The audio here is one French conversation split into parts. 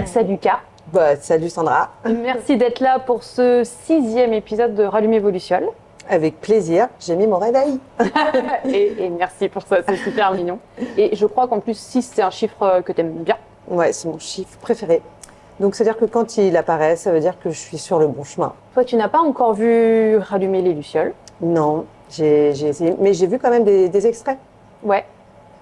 Salut K. Salut Sandra. Merci d'être là pour ce 6e épisode de Rallumer vos lucioles. Avec plaisir, j'ai mis mon réveil. et merci pour ça, c'est super mignon. Et je crois qu'en plus 6 c'est un chiffre que tu aimes bien. Ouais, c'est mon chiffre préféré. Donc c'est-à-dire que quand il apparaît, ça veut dire que je suis sur le bon chemin. Toi, tu n'as pas encore vu Rallumer les lucioles? Non, j'ai essayé, mais j'ai vu quand même des extraits. Ouais.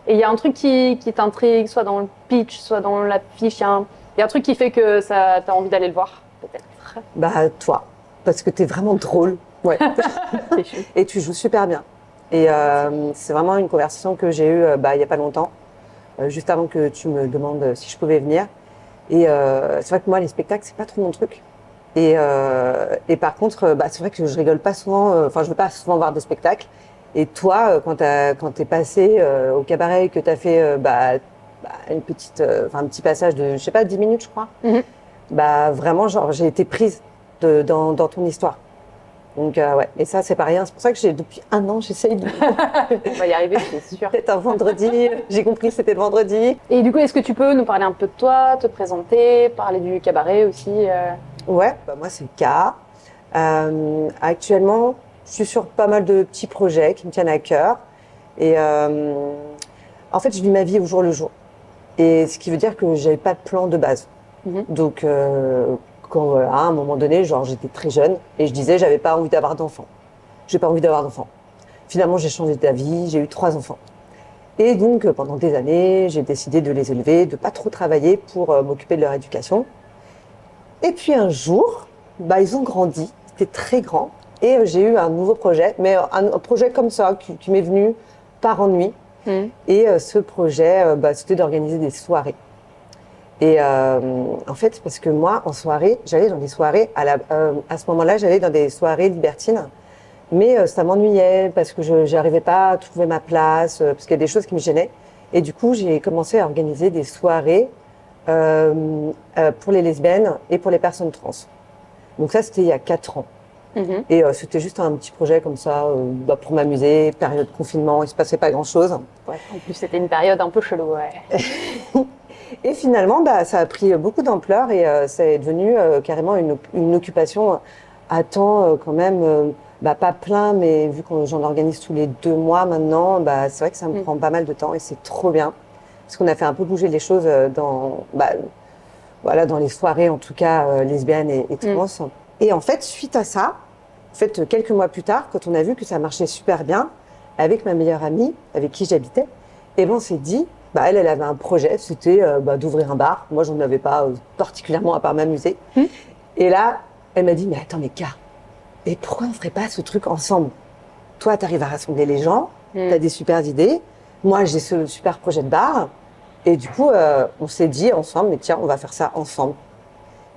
Et il y a un truc qui t'intrigue, soit dans le pitch, soit dans l'affiche. Il y a un truc qui fait que t'as envie d'aller le voir, peut-être. Bah toi, parce que t'es vraiment drôle. Ouais. Et tu joues super bien. Et c'est vraiment une conversation que j'ai eue il y a pas longtemps, juste avant que tu me demandes si je pouvais venir. Et c'est vrai que moi, les spectacles, c'est pas trop mon truc. Et par contre, c'est vrai que je rigole pas souvent. Enfin, je veux pas souvent voir des spectacles. Et toi, quand t'es passé au cabaret et que t'as fait un petit passage de, je sais pas, 10 minutes, je crois. Mm-hmm. Vraiment, genre, j'ai été prise dans ton histoire. Donc ouais, et ça c'est pas rien. C'est pour ça que depuis 1 an j'essaye de. On va y arriver, c'est sûr. Peut-être un vendredi. J'ai compris que c'était le vendredi. Et du coup, est-ce que tu peux nous parler un peu de toi, te présenter, parler du cabaret aussi Ouais, moi c'est K. Actuellement, je suis sur pas mal de petits projets qui me tiennent à cœur. Et en fait, je vis ma vie au jour le jour. Et ce qui veut dire que j'avais pas de plan de base. Mm-hmm. Donc quand à un moment donné, genre j'étais très jeune et je disais j'avais pas envie d'avoir d'enfants. J'ai pas envie d'avoir d'enfants. Finalement, j'ai changé d'avis, j'ai eu 3 enfants. Et donc pendant des années, j'ai décidé de les élever, de pas trop travailler pour m'occuper de leur éducation. Et puis un jour, ils ont grandi, c'était très grand et j'ai eu un nouveau projet, mais un projet comme ça qui m'est venu par ennui. Et ce projet, c'était d'organiser des soirées. Et en fait, parce que moi, en soirée, j'allais dans des soirées, à ce moment-là, j'allais dans des soirées libertines, mais ça m'ennuyait parce que je n'arrivais pas à trouver ma place, parce qu'il y a des choses qui me gênaient. Et du coup, j'ai commencé à organiser des soirées pour les lesbiennes et pour les personnes trans. Donc ça, c'était il y a 4 ans. Mm-hmm. Et c'était juste un petit projet comme ça, pour m'amuser, période de confinement, il ne se passait pas grand-chose. Ouais, en plus, c'était une période un peu chelou, ouais. Et finalement, ça a pris beaucoup d'ampleur et ça est devenu carrément une occupation à temps quand même, pas plein, mais vu que j'en organise tous les 2 mois maintenant, c'est vrai que ça me prend pas mal de temps et c'est trop bien. Parce qu'on a fait un peu bouger les choses dans les soirées, en tout cas lesbiennes et trans. Et en fait, suite à ça, quelques mois plus tard, quand on a vu que ça marchait super bien, avec ma meilleure amie, avec qui j'habitais, on s'est dit, elle avait un projet, c'était d'ouvrir un bar. Moi, j'en avais pas particulièrement à part m'amuser. Et là, elle m'a dit, mais attends, mais K, et pourquoi on ferait pas ce truc ensemble? Toi, t'arrives à rassembler les gens, t'as des super idées. Moi, j'ai ce super projet de bar. Et du coup, on s'est dit ensemble, mais tiens, on va faire ça ensemble.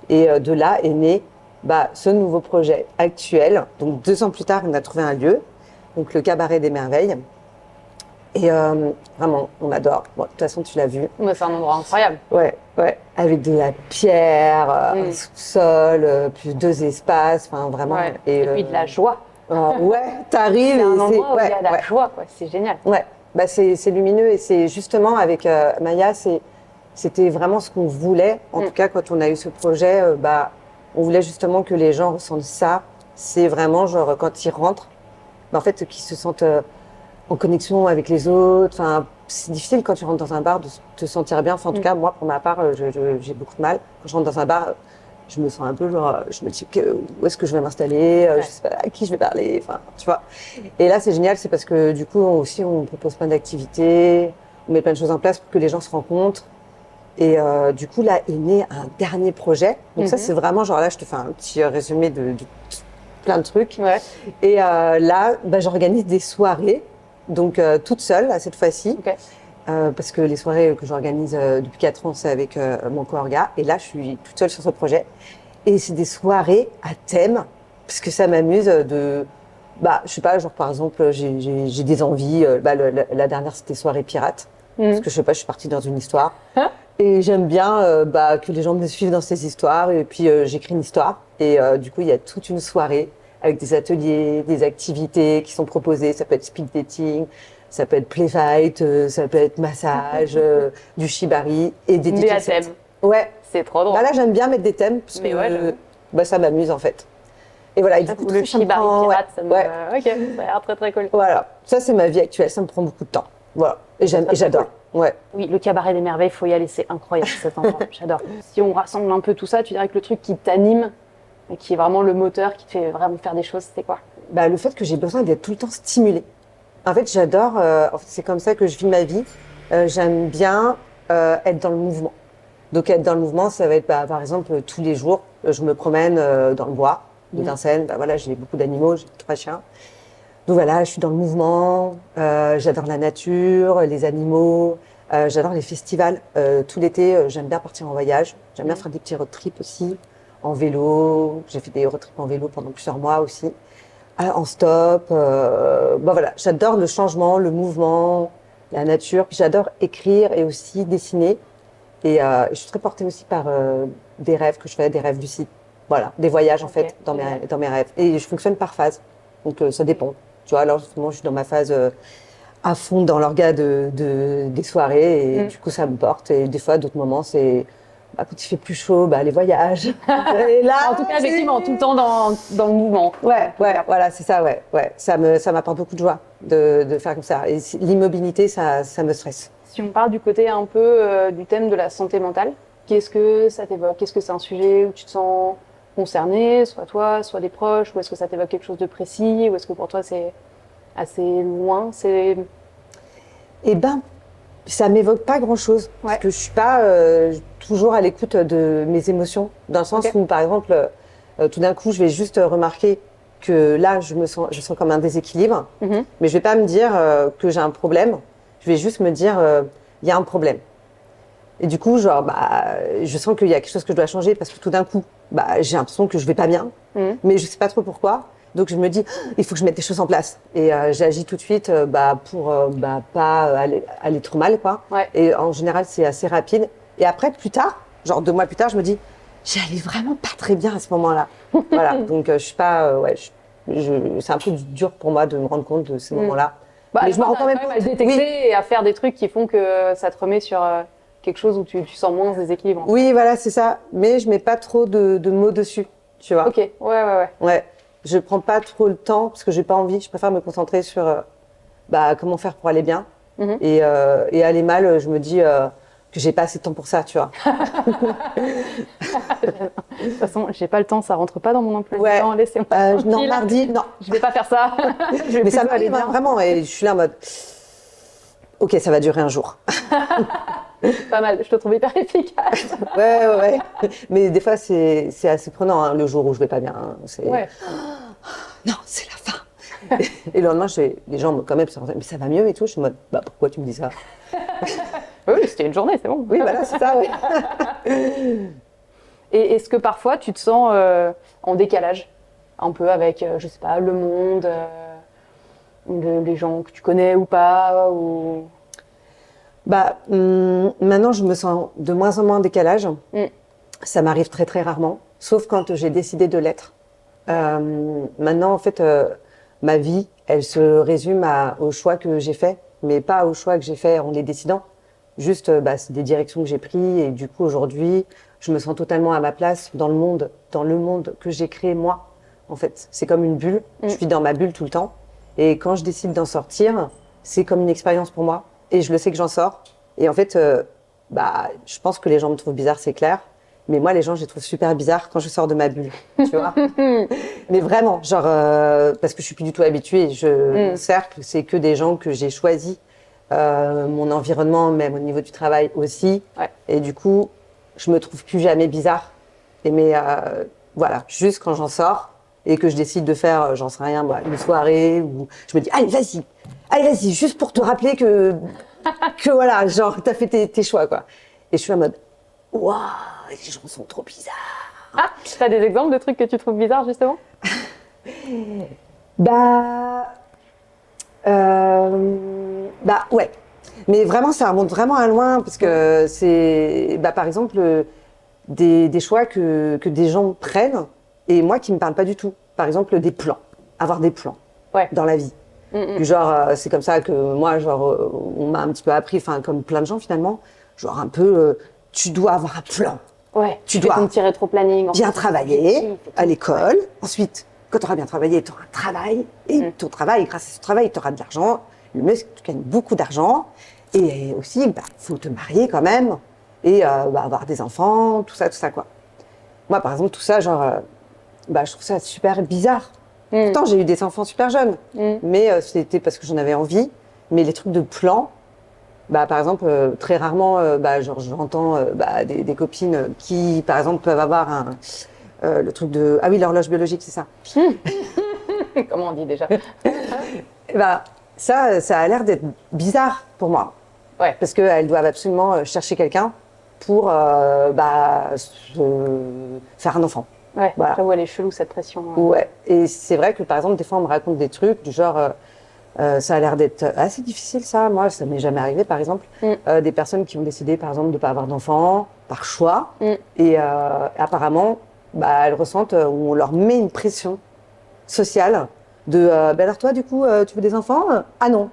Et de là est né ce nouveau projet actuel. Donc 2 ans plus tard, on a trouvé un lieu, donc le Cabaret des Merveilles. Et vraiment, on adore. Bon, de toute façon, tu l'as vu. Mais c'est un endroit incroyable. Ouais. Avec de la pierre, un sous-sol, plus 2 espaces, enfin vraiment. Ouais. Et puis de la joie. T'arrives. C'est un endroit où il y a de la joie, quoi. C'est génial. Ouais, c'est lumineux et c'est justement avec Maya, c'était vraiment ce qu'on voulait. En tout cas, quand on a eu ce projet, on voulait justement que les gens ressentent ça. C'est vraiment genre quand ils rentrent, en fait, qu'ils se sentent en connexion avec les autres. Enfin, c'est difficile quand tu rentres dans un bar de te sentir bien. Enfin, en tout cas, moi, pour ma part, j'ai beaucoup de mal. Quand je rentre dans un bar, je me sens un peu genre, je me dis où est-ce que je vais m'installer, je sais pas à qui je vais parler, enfin, tu vois. Et là, c'est génial, c'est parce que du coup, on propose plein d'activités, on met plein de choses en place pour que les gens se rencontrent. Et du coup, là est né un dernier projet. Donc ça, c'est vraiment genre là, je te fais un petit résumé de plein de trucs. Ouais. Et là, j'organise des soirées, donc toute seule à cette fois-ci. Okay. Parce que les soirées que j'organise depuis 4 ans, c'est avec mon co-orga. Et là, je suis toute seule sur ce projet. Et c'est des soirées à thème, parce que ça m'amuse de... je sais pas, genre par exemple, j'ai des envies. La dernière, c'était soirée pirate. Parce que je sais pas, je suis partie dans une histoire. Et j'aime bien que les gens me suivent dans ces histoires. Et puis, j'écris une histoire. Et du coup, il y a toute une soirée avec des ateliers, des activités qui sont proposées. Ça peut être speed dating, ça peut être play fight, ça peut être massage, du shibari et des dédicacettes. Ouais. C'est trop drôle. Bah là, j'aime bien mettre des thèmes parce Mais que ouais, j'avoue. bah, ça m'amuse en fait. Et voilà, et du coup, Le ça me shibari prend- pirate, ça me... ouais. Ok, ça a l'air très très cool. Voilà, ça c'est ma vie actuelle, ça me prend beaucoup de temps. Voilà, et C'est très, très j'adore. Ouais. Oui, le cabaret des merveilles, faut y aller, c'est incroyable cet endroit, j'adore. Si on rassemble un peu tout ça, tu dirais que le truc qui t'anime, et qui est vraiment le moteur, qui te fait vraiment faire des choses, c'est quoi? Bah, le fait que j'ai besoin d'être tout le temps stimulée. En fait, j'adore, en fait, c'est comme ça que je vis ma vie. J'aime bien être dans le mouvement. Donc, être dans le mouvement, ça va être, bah, par exemple, tous les jours, je me promène dans le bois de Vincennes. Bah, voilà, j'ai beaucoup d'animaux, j'ai 3 chiens. Donc voilà, je suis dans le mouvement. J'adore la nature, les animaux. J'adore les festivals. Tout l'été, j'aime bien partir en voyage. J'aime bien faire des petits road trips aussi, en vélo. J'ai fait des road trips en vélo pendant plusieurs mois aussi. En stop. Bon voilà, j'adore le changement, le mouvement, la nature. Puis j'adore écrire et aussi dessiner. Et je suis très portée aussi par des rêves que je fais, des rêves lucides. Voilà, des voyages en fait dans mes rêves. Et je fonctionne par phase. Donc ça dépend. Tu vois, alors justement, je suis dans ma phase à fond dans l'orga des soirées et du coup ça me porte. Et des fois, d'autres moments, c'est bah, quand il fait plus chaud, bah, les voyages. Et là, En tout cas, effectivement, tout le temps dans le mouvement. Ouais, voilà, c'est ça, ouais. Ça m'apporte beaucoup de joie de faire comme ça. Et l'immobilité, ça me stresse. Si on parle du côté un peu du thème de la santé mentale, qu'est-ce que ça t'évoque? Est-ce que c'est un sujet où tu te sens concerné, soit toi, soit des proches, ou est-ce que ça t'évoque quelque chose de précis, ou est-ce que pour toi c'est assez loin? Eh ben, ça m'évoque pas grand-chose. Parce que je suis pas toujours à l'écoute de mes émotions. Dans le sens où, par exemple, tout d'un coup, je vais juste remarquer que là, je sens comme un déséquilibre. Mais je vais pas me dire que j'ai un problème. Je vais juste me dire, il y a un problème. Et du coup, genre, bah, je sens qu'il y a quelque chose que je dois changer parce que tout d'un coup, bah, j'ai l'impression que je vais pas bien. Mais je sais pas trop pourquoi. Donc je me dis, il faut que je mette des choses en place. Et j'agis tout de suite pour pas aller trop mal, quoi. Ouais. Et en général, c'est assez rapide. Et après, plus tard, genre 2 mois plus tard, je me dis, j'allais vraiment pas très bien à ce moment-là. Voilà. Donc je suis pas, c'est un peu dur pour moi de me rendre compte de ces moments-là. Bah, Mais je me rends quand même à compte. le détecter et à faire des trucs qui font que ça te remet sur quelque chose où tu sens moins ce déséquilibre. Oui, voilà, c'est ça. Mais je mets pas trop de mots dessus, tu vois. Ok, ouais. Ouais. Je prends pas trop le temps parce que j'ai pas envie. Je préfère me concentrer sur comment faire pour aller bien. Et aller mal, je me dis que j'ai pas assez de temps pour ça, tu vois. De toute façon, j'ai pas le temps, ça rentre pas dans mon emploi du temps. Laissez-moi non, tranquille. mardi, non. Je vais pas faire ça. Je vais Mais ça plutôt aller m'arrive bien. vraiment. Et je suis là en mode, ok, ça va durer un jour. Pas mal, je te trouve hyper efficace. Ouais. Mais des fois, c'est assez prenant, hein, le jour où je vais pas bien. Hein. Ouais. Non, c'est la fin. Et le lendemain, les gens quand même, mais ça va mieux et tout. Je suis en mode, bah pourquoi tu me dis ça? Oui, c'était une journée, c'est bon. Oui, voilà, c'est ça, oui. Et est-ce que parfois tu te sens en décalage un peu avec, je sais pas, le monde, les gens que tu connais ou pas ou... Maintenant, je me sens de moins en moins en décalage. Ça m'arrive très, très rarement, sauf quand j'ai décidé de l'être. Maintenant, en fait, ma vie, elle se résume aux choix que j'ai faits, mais pas aux choix que j'ai faits en les décidant. Juste, c'est des directions que j'ai prises et du coup, aujourd'hui, je me sens totalement à ma place dans le monde que j'ai créé moi. En fait, c'est comme une bulle. Je suis dans ma bulle tout le temps. Et quand je décide d'en sortir, c'est comme une expérience pour moi. Et je le sais que j'en sors. Et en fait, je pense que les gens me trouvent bizarre, c'est clair. Mais moi, les gens, je les trouve super bizarres quand je sors de ma bulle, tu vois. Mais vraiment, genre, parce que je suis plus du tout habituée. Mon cercle, c'est que des gens que j'ai choisis. Mon environnement, même au niveau du travail aussi. Ouais. Et du coup, je me trouve plus jamais bizarre. Mais voilà, juste quand j'en sors et que je décide de faire, j'en sais rien, une soirée où je me dis, allez, vas-y, juste pour te rappeler que voilà, genre, t'as fait tes choix, quoi. Et je suis en mode, waouh, les gens sont trop bizarres. Ah, t'as des exemples de trucs que tu trouves bizarres, justement? Ouais. Mais vraiment, ça remonte vraiment à loin parce que c'est, par exemple, des choix que des gens prennent et moi qui me parlent pas du tout. Par exemple, des plans. Avoir des plans dans la vie. Du genre, c'est comme ça que moi, genre, on m'a un petit peu appris, enfin, comme plein de gens finalement, genre un peu tu dois avoir un plan. Ouais, Tu fais dois ton petit rétro-planning. bien travailler fais à ton- l'école. Ensuite, quand tu auras bien travaillé, tu auras un travail. Et ton travail, grâce à ce travail, tu auras de l'argent. Le mieux, c'est que tu gagnes beaucoup d'argent. Et aussi, il faut te marier quand même. Et avoir des enfants, tout ça, quoi. Moi, par exemple, tout ça, genre, je trouve ça super bizarre. Pourtant, j'ai eu des enfants super jeunes. Mais c'était parce que j'en avais envie. Mais les trucs de plan, par exemple, très rarement, j'entends des copines qui, par exemple, peuvent avoir le truc de... Ah oui, l'horloge biologique, c'est ça. Comment on dit déjà? Ça a l'air d'être bizarre pour moi. Ouais. Parce qu'elles doivent absolument chercher quelqu'un pour faire un enfant. Ouais, Voilà. après, elle est chelou cette pression. Ouais. Et c'est vrai que, par exemple, des fois, on me raconte des trucs du genre... ça a l'air d'être assez difficile, ça. Moi, ça m'est jamais arrivé, par exemple. Des personnes qui ont décidé, par exemple, de ne pas avoir d'enfants, par choix. Et apparemment, elles ressentent, on leur met une pression sociale de alors toi, du coup, tu veux des enfants? Ah non.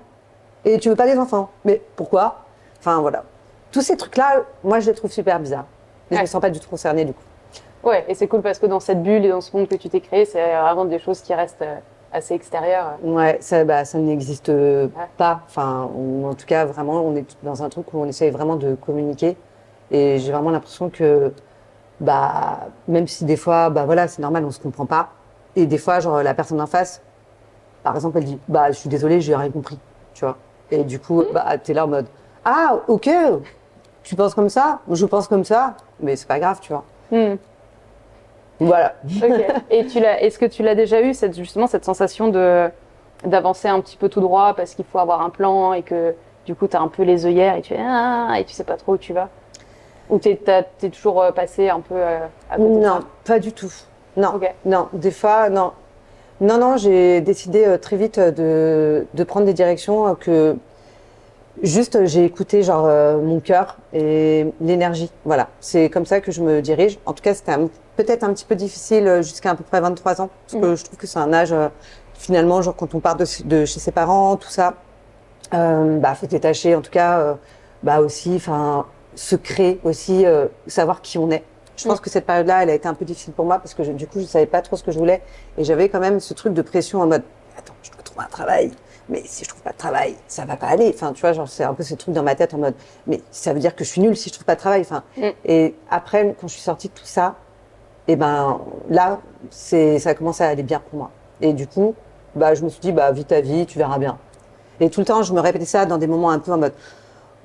Et tu veux pas des enfants? Mais pourquoi? Enfin, voilà. Tous ces trucs-là, moi, je les trouve super bizarres. Et je me sens pas du tout concernée, du coup. Ouais, et c'est cool parce que dans cette bulle et dans ce monde que tu t'es créé, c'est vraiment des choses qui restent assez extérieures. Ouais, ça n'existe pas. Enfin, en tout cas, vraiment, on est dans un truc où on essaye vraiment de communiquer. Et j'ai vraiment l'impression que, même si des fois, voilà, c'est normal, on se comprend pas. Et des fois, genre, la personne en face, par exemple, elle dit, je suis désolée, j'ai rien compris, tu vois. Et du coup, t'es là en mode, ah, ok, tu penses comme ça, je pense comme ça, mais c'est pas grave, tu vois. Voilà. Ok. Et est-ce que tu l'as déjà eu, justement, cette sensation d'avancer un petit peu tout droit parce qu'il faut avoir un plan et que du coup, tu as un peu les œillères et tu sais pas trop où tu vas? Ou t'es toujours passé un peu à côté de Non, ça? pas du tout. Non, Ok. non, des fois, non. Non, j'ai décidé très vite de prendre des directions que juste j'ai écouté genre mon cœur et l'énergie. Voilà, c'est comme ça que je me dirige. En tout cas, c'était peut-être un petit peu difficile jusqu'à à peu près 23 ans, parce que je trouve que c'est un âge finalement, genre quand on part de chez ses parents, tout ça, faut détacher. En tout cas, aussi, enfin, se créer aussi, savoir qui on est. Je pense que cette période-là, elle a été un peu difficile pour moi parce que du coup, je savais pas trop ce que je voulais et j'avais quand même ce truc de pression en mode attends, je dois trouver un travail. Mais si je trouve pas de travail, ça va pas aller. Enfin, tu vois, genre c'est un peu ce truc dans ma tête en mode mais ça veut dire que je suis nulle si je trouve pas de travail. Enfin, et après, quand je suis sortie de tout ça, et là, ça a commencé à aller bien pour moi. Et du coup, je me suis dit vis ta vie, tu verras bien. Et tout le temps, je me répétais ça dans des moments un peu en mode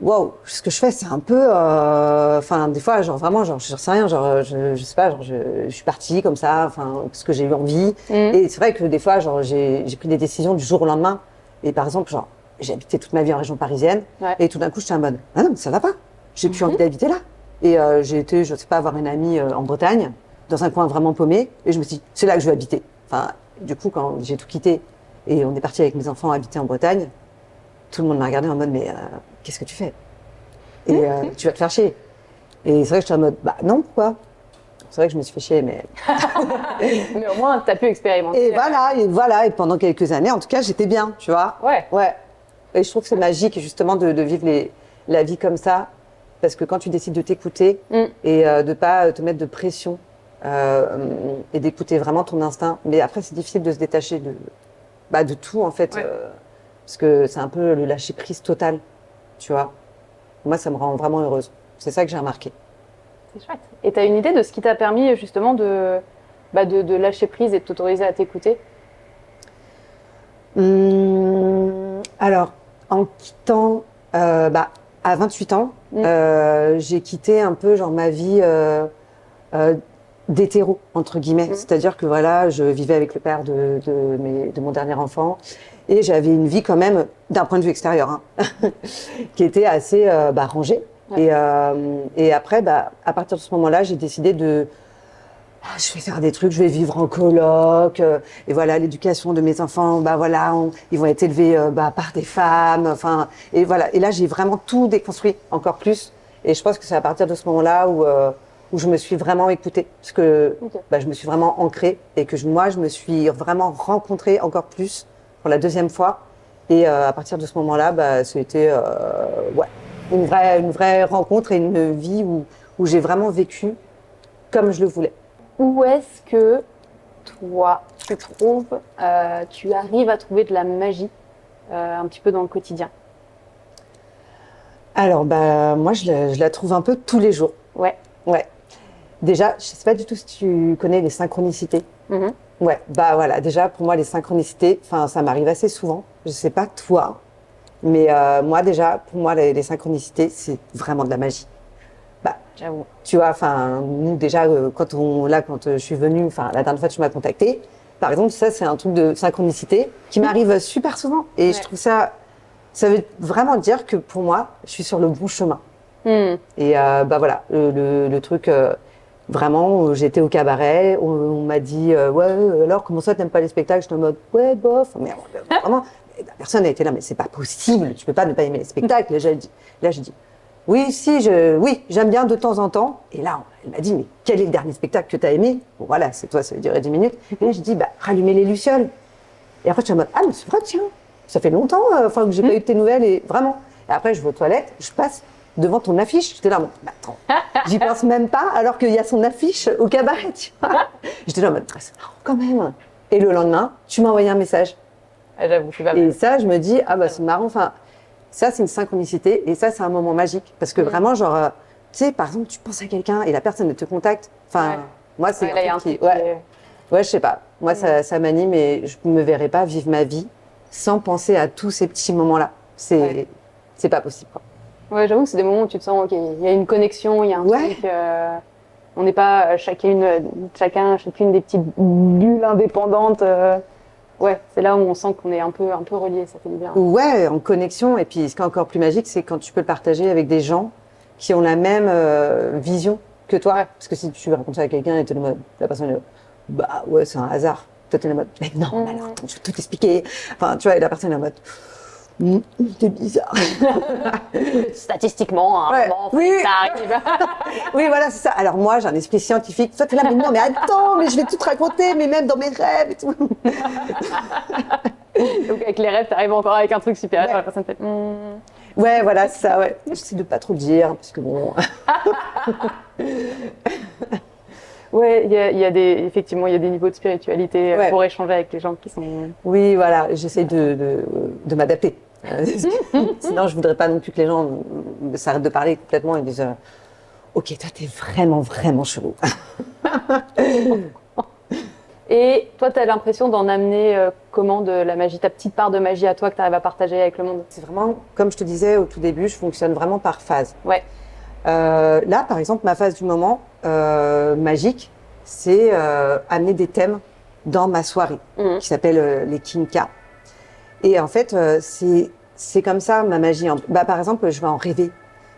waouh, ce que je fais, c'est un peu. Enfin, des fois, genre vraiment, genre, je sais rien, genre, je sais pas, genre, je suis partie comme ça, enfin, parce que j'ai eu envie. Et c'est vrai que des fois, genre, j'ai pris des décisions du jour au lendemain. Et par exemple, genre, j'ai habité toute ma vie en région parisienne. Ouais. Et tout d'un coup, j'étais en mode, ah non, mais ça va pas. J'ai plus envie d'habiter là. Et j'ai été, je sais pas, voir une amie en Bretagne, dans un coin vraiment paumé. Et je me suis dit, c'est là que je veux habiter. Enfin, du coup, quand j'ai tout quitté et on est parti avec mes enfants habiter en Bretagne, tout le monde m'a regardé en mode, mais qu'est-ce que tu fais? Et tu vas te faire chier. Et c'est vrai que j'étais en mode, non, pourquoi? C'est vrai que je me suis fait chier, mais... Mais au moins, tu as pu expérimenter. Et voilà, et pendant quelques années, en tout cas, j'étais bien, tu vois. Ouais. Et je trouve que c'est magique, justement, de vivre la vie comme ça, parce que quand tu décides de t'écouter et de pas te mettre de pression et d'écouter vraiment ton instinct, mais après, c'est difficile de se détacher de tout, en fait, parce que c'est un peu le lâcher-prise total, tu vois. Moi, ça me rend vraiment heureuse. C'est ça que j'ai remarqué. C'est chouette. Et tu as une idée de ce qui t'a permis justement de lâcher prise et de t'autoriser à t'écouter? Alors, en quittant, à 28 ans, j'ai quitté un peu genre ma vie d'hétéro, entre guillemets. C'est-à-dire que voilà, je vivais avec le père de mon dernier enfant et j'avais une vie quand même, d'un point de vue extérieur, qui était assez rangée. Ouais. Et après, à partir de ce moment-là, j'ai décidé je vais faire des trucs, je vais vivre en coloc, et voilà, l'éducation de mes enfants, ils vont être élevés par des femmes, enfin, et voilà. Et là, j'ai vraiment tout déconstruit encore plus. Et je pense que c'est à partir de ce moment-là où je me suis vraiment écoutée, parce que je me suis vraiment ancrée et que moi, je me suis vraiment rencontrée encore plus pour la deuxième fois. Et à partir de ce moment-là, c'était une vraie rencontre et une vie où où j'ai vraiment vécu comme je le voulais. Où est-ce que toi, tu trouves, tu arrives à trouver de la magie un petit peu dans le quotidien? Alors, moi, je la trouve un peu tous les jours. Ouais. Ouais. Déjà, je sais pas du tout si tu connais les synchronicités. Mhm. Ouais, voilà. Déjà, pour moi, les synchronicités, ça m'arrive assez souvent. Je sais pas toi, mais moi, déjà, pour moi, les synchronicités, c'est vraiment de la magie. J'avoue. Tu vois, nous, déjà, quand je suis venue, la dernière fois que tu m'as contactée, par exemple, ça, c'est un truc de synchronicité qui m'arrive super souvent. Et Ouais. je trouve ça veut vraiment dire que pour moi, je suis sur le bon chemin. Hmm. Et voilà, le truc, vraiment, j'étais au cabaret, on m'a dit, ouais, alors comment ça, t'aimes pas les spectacles? J'étais en mode, ouais, bof, mais vraiment, la personne a été là, mais c'est pas possible, tu peux pas ne pas aimer les spectacles. Là, j'ai dit, oui, oui, j'aime bien de temps en temps. Et là, elle m'a dit, mais quel est le dernier spectacle que t'as aimé? Bon, voilà, c'est toi, ça va durer 10 minutes. Et là, j'ai dit, rallumer les lucioles. Et après, je suis en mode, ah, mais c'est vrai, tiens, ça fait longtemps que j'ai pas eu de tes nouvelles, et vraiment. Et après, je vais aux toilettes, je passe devant ton affiche. J'étais là, en mode, attends, j'y pense même pas, alors qu'il y a son affiche au cabaret, tu vois. J'étais là, en mode, c'est marrant quand même. Et le lendemain, tu m'as envoyé un message. Ah, j'avoue, c'est pas Et mal. ça, je me dis, ah c'est marrant. Ça, c'est une synchronicité, et ça, c'est un moment magique. Parce que vraiment, genre, tu sais, par exemple, tu penses à quelqu'un et la personne ne te contacte. Ouais. Moi, c'est Ouais, là, il y a un truc truc qui est- ouais, je sais pas. Moi, ça m'anime, et je ne me verrais pas vivre ma vie sans penser à tous ces petits moments-là. C'est pas possible, quoi. Ouais, j'avoue que c'est des moments où tu te sens, ok, il y a une connexion, il y a un Ouais. truc. On n'est pas chacune des petites bulles indépendantes. Ouais, c'est là où on sent qu'on est un peu reliés, ça fait du bien. Ouais, en connexion. Et puis, ce qui est encore plus magique, c'est quand tu peux le partager avec des gens qui ont la même vision que toi. Ouais. Parce que si tu racontes ça à quelqu'un et la personne est là, ouais, c'est un hasard. Toi, t'es en mode, mais non, mais alors, attends, je vais tout expliquer. Tu vois, et la personne est en mode, c'est bizarre. Statistiquement, à un Ouais. moment, Oui. ça arrive. Oui, voilà, c'est ça. Alors moi, j'ai un esprit scientifique. Toi, t'es là, mais non, mais attends, mais je vais tout te raconter, mais même dans mes rêves et tout. Donc avec les rêves, t'arrives encore avec un truc supérieur. Ouais. La personne fait. Ouais, voilà, c'est ça, ouais. J'essaie de pas trop le dire, parce que bon. Ouais, effectivement, il y a des niveaux de spiritualité Ouais. pour échanger avec les gens qui sont. Oui, voilà, j'essaie de m'adapter. Sinon, je voudrais pas non plus que les gens s'arrêtent de parler complètement et disent ok, toi, t'es vraiment, vraiment chelou. Et toi, t'as l'impression d'en amener comment de la magie, ta petite part de magie à toi que t'arrives à partager avec le monde? C'est vraiment, comme je te disais au tout début, je fonctionne vraiment par phase. Ouais. Là, par exemple, ma phase du moment magique, c'est amener des thèmes dans ma soirée, qui s'appelle les Kinka. Et en fait, c'est comme ça ma magie. Par exemple, je vais en rêver.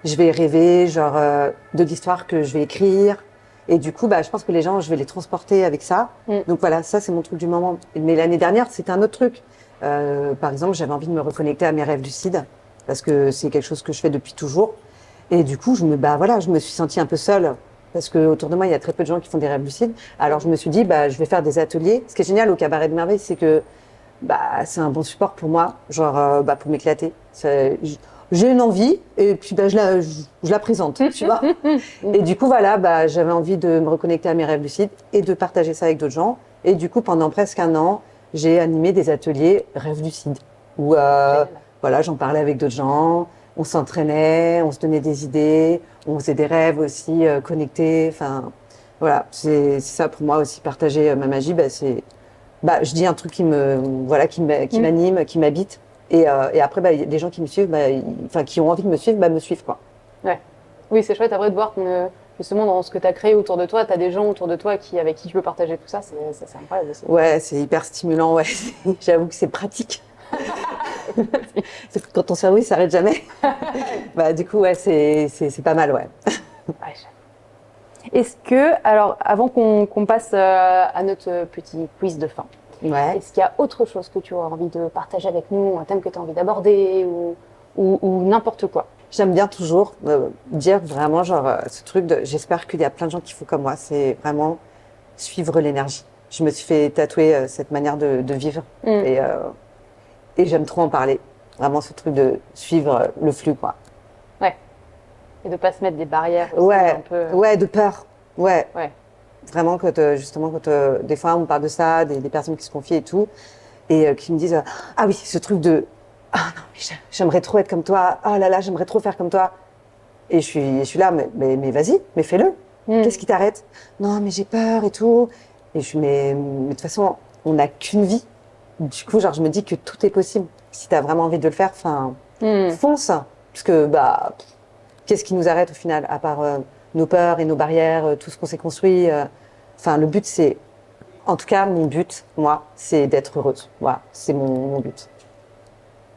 Je vais rêver genre de l'histoire que je vais écrire. Et du coup, je pense que les gens, je vais les transporter avec ça. Donc voilà, ça c'est mon truc du moment. Mais l'année dernière, c'était un autre truc. Par exemple, j'avais envie de me reconnecter à mes rêves lucides parce que c'est quelque chose que je fais depuis toujours. Et du coup, je me suis sentie un peu seule parce que autour de moi, il y a très peu de gens qui font des rêves lucides. Alors je me suis dit, je vais faire des ateliers. Ce qui est génial au Cabaret de Merveille, c'est que c'est un bon support pour moi, genre pour m'éclater. J'ai une envie et puis je la présente, tu vois. Et du coup, voilà, j'avais envie de me reconnecter à mes rêves lucides et de partager ça avec d'autres gens. Et du coup, pendant presque un an, j'ai animé des ateliers rêves lucides où voilà, j'en parlais avec d'autres gens, on s'entraînait, on se donnait des idées, on faisait des rêves aussi connectés. Enfin, voilà, c'est ça pour moi aussi, partager ma magie. C'est je dis un truc qui m'anime, qui m'habite. Et après, les gens qui me suivent, qui ont envie de me suivre, me suivent, quoi. Ouais. Oui, c'est chouette après de voir qu'on justement dans ce que tu as créé autour de toi, tu as des gens autour de toi avec qui tu peux partager tout ça, c'est incroyable aussi. Ouais, c'est hyper stimulant, ouais. J'avoue que c'est pratique. Quand ton cerveau, il s'arrête jamais. Du coup, ouais, c'est pas mal, ouais. Ouais, est-ce que, alors, avant qu'on passe à notre petit quiz de fin, Ouais. est-ce qu'il y a autre chose que tu as envie de partager avec nous, un thème que tu as envie d'aborder ou n'importe quoi? J'aime bien toujours dire vraiment, ce truc de. J'espère qu'il y a plein de gens qui font comme moi, c'est vraiment suivre l'énergie. Je me suis fait tatouer cette manière de vivre et j'aime trop en parler. Vraiment ce truc de suivre le flux, quoi. Ouais. Et de pas se mettre des barrières aussi, Ouais, un peu. ouais, de peur. Ouais. Ouais. Vraiment, justement, des fois, on me parle de ça, des personnes qui se confient et tout, et qui me disent ah oui, ce truc de ah non, mais j'aimerais trop être comme toi, oh là là, j'aimerais trop faire comme toi. Et je suis là, mais vas-y, mais fais-le. Qu'est-ce qui t'arrête? Non, mais j'ai peur et tout. Et je suis mais de toute façon, on n'a qu'une vie. Du coup, genre, je me dis que tout est possible. Si tu as vraiment envie de le faire, enfin, fonce. Parce que, bah, qu'est-ce qui nous arrête au final, à part nos peurs et nos barrières, tout ce qu'on s'est construit. Enfin, le but, c'est, en tout cas, mon but, moi, c'est d'être heureuse. Voilà, c'est mon but.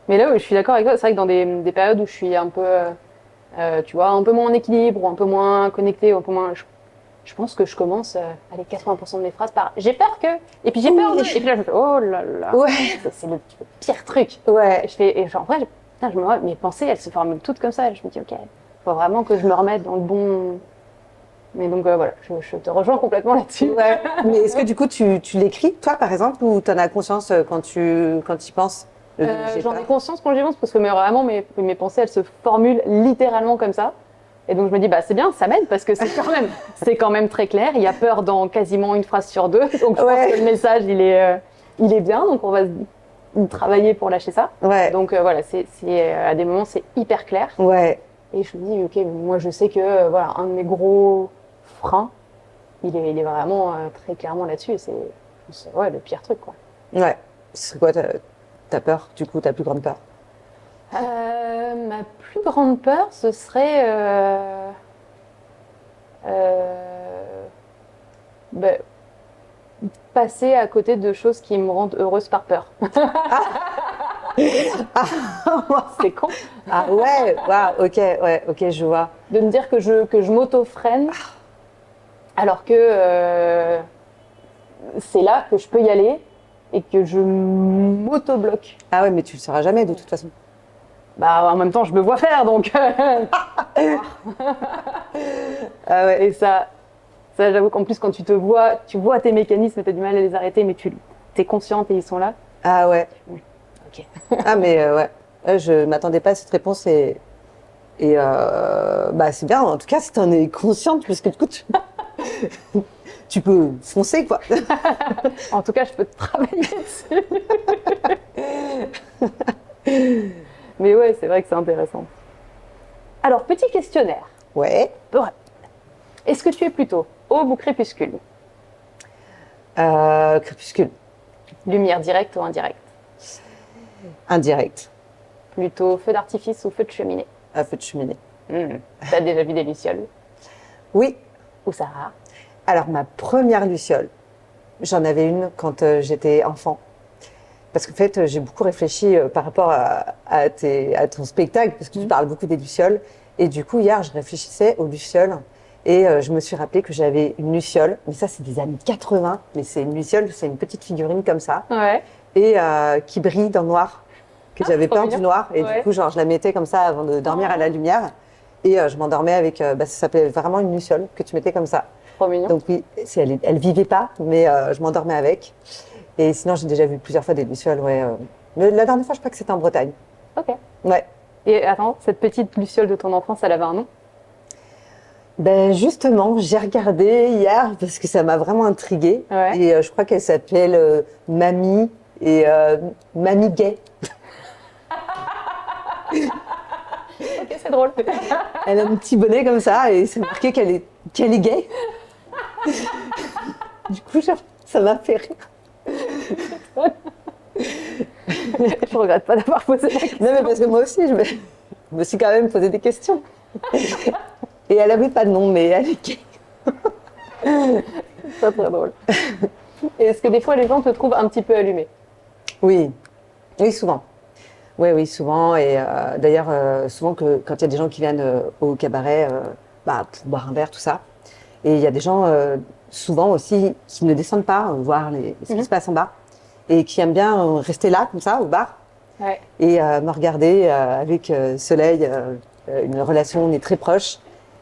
Mais là, je suis d'accord avec toi. C'est vrai que dans des périodes où je suis un peu, tu vois, un peu moins en équilibre, ou un peu moins connectée, ou un peu moins. Je pense que je commence, allez, 80% de mes phrases par j'ai peur que. Et puis j'ai peur de. Et puis là, je me fais oh là là. Ouais. C'est le pire truc. Ouais. Et je fais, et genre, en vrai, putain, mes pensées, elles se formulent toutes comme ça. Et je me dis, ok, faut vraiment que je me remette dans le bon. Mais donc voilà, je te rejoins complètement là-dessus. Ouais. Mais est-ce que du coup, tu l'écris, toi, par exemple, ou tu en as conscience quand tu y penses? J'en ai conscience quand j'y pense parce que vraiment mes pensées elles se formulent littéralement comme ça. Et donc je me dis bah c'est bien, ça m'aide parce que c'est quand même très clair. Il y a peur dans quasiment une phrase sur deux. Donc je pense que le message il est bien. Donc on va travailler pour lâcher ça. Ouais. Donc voilà, c'est à des moments c'est hyper clair. Ouais. Et je me dis ok, moi je sais que voilà un de mes gros freins, il est vraiment très clairement là-dessus. Et c'est ouais le pire truc quoi. Ouais. C'est quoi ta peur, du coup, ta plus grande peur? Ma plus grande peur, ce serait ben, passer à côté de choses qui me rendent heureuse par peur. C'est con. Ah ouais, waouh, ok, je vois. De me dire que je m'auto-freine alors que c'est là que je peux y aller et que je m'auto-bloque. Ah ouais, mais tu le sauras jamais de toute façon. Bah, en même temps, je me vois faire, donc. Ah ouais. Et ça j'avoue qu'en plus, quand tu vois tes mécanismes, tu as du mal à les arrêter, mais tu es consciente et ils sont là. Ah ouais. Ok. Ah mais ouais. Je m'attendais pas à cette réponse et bah c'est bien. En tout cas, si t'en es consciente, parce que du coup, tu peux foncer quoi. En tout cas, je peux travailler dessus. Mais ouais, c'est vrai que c'est intéressant. Alors, petit questionnaire. Ouais. Est-ce que tu es plutôt aube ou crépuscule? Crépuscule. Lumière directe ou indirecte? Indirect. Plutôt feu d'artifice ou feu de cheminée? Un feu de cheminée. T'as déjà vu des lucioles? Oui. Ou Sarah? Alors ma première luciole, j'en avais une quand j'étais enfant. Parce qu'en fait, j'ai beaucoup réfléchi par rapport à ton spectacle, parce que tu parles beaucoup des lucioles. Et du coup, hier, je réfléchissais aux lucioles. Et je me suis rappelé que j'avais une luciole. Mais ça, c'est des années 80. Mais c'est une luciole, c'est une petite figurine comme ça. Ouais. Et qui brille dans le noir. Que j'avais peur du noir. Et ouais. du coup, genre, je la mettais comme ça avant de dormir à la lumière. Et je m'endormais avec... ça s'appelait vraiment une luciole que tu mettais comme ça. Trop mignon. Donc oui, elle vivait pas, mais je m'endormais avec. Et sinon, j'ai déjà vu plusieurs fois des lucioles, ouais. Mais la dernière fois, je crois que c'était en Bretagne. Ok. Ouais. Et attends, cette petite luciole de ton enfance, elle avait un nom? Ben justement, j'ai regardé hier parce que ça m'a vraiment intriguée. Ouais. Et je crois qu'elle s'appelle Mamie et Mamie Gay. Ok, c'est drôle. Elle a un petit bonnet comme ça et c'est marqué qu'elle est gay. Du coup, ça m'a fait rire. Je regrette pas d'avoir posé la question. Non, mais parce que moi aussi, je me suis quand même posé des questions. Et elle avait pas de nom, mais elle est gay. C'est très drôle. Et est-ce que des fois les gens te trouvent un petit peu allumée? Oui, oui, souvent. Oui, souvent. Et d'ailleurs, souvent quand il y a des gens qui viennent au cabaret pour boire un verre, tout ça, et il y a des gens, souvent aussi, qui ne descendent pas voir ce qui se passe en bas, et qui aiment bien rester là, comme ça, au bar, Ouais. et me regarder avec Soleil, une relation, on est très proches,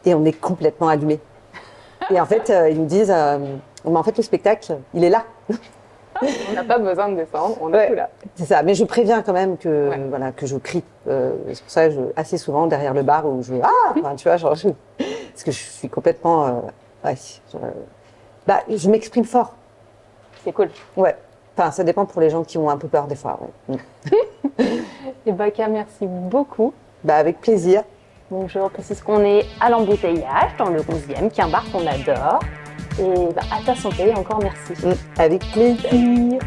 et on est complètement allumés. Et en fait, ils nous disent, mais en fait, le spectacle, il est là. On n'a pas besoin de descendre, on est Ouais. tout là. C'est ça, mais je préviens quand même que, Ouais. voilà, que je crie. C'est pour ça que assez souvent derrière le bar où je enfin, tu vois, genre, parce que je suis complètement, ouais, je m'exprime fort. C'est cool. Ouais. Enfin, ça dépend pour les gens qui ont un peu peur des fois. Ouais. Et Baka, merci beaucoup. Bah, avec plaisir. Donc je reprécise qu'on est à l'embouteillage, dans le 11e, qui est un bar qu'on adore. Et à ta santé, encore merci. Avec plaisir.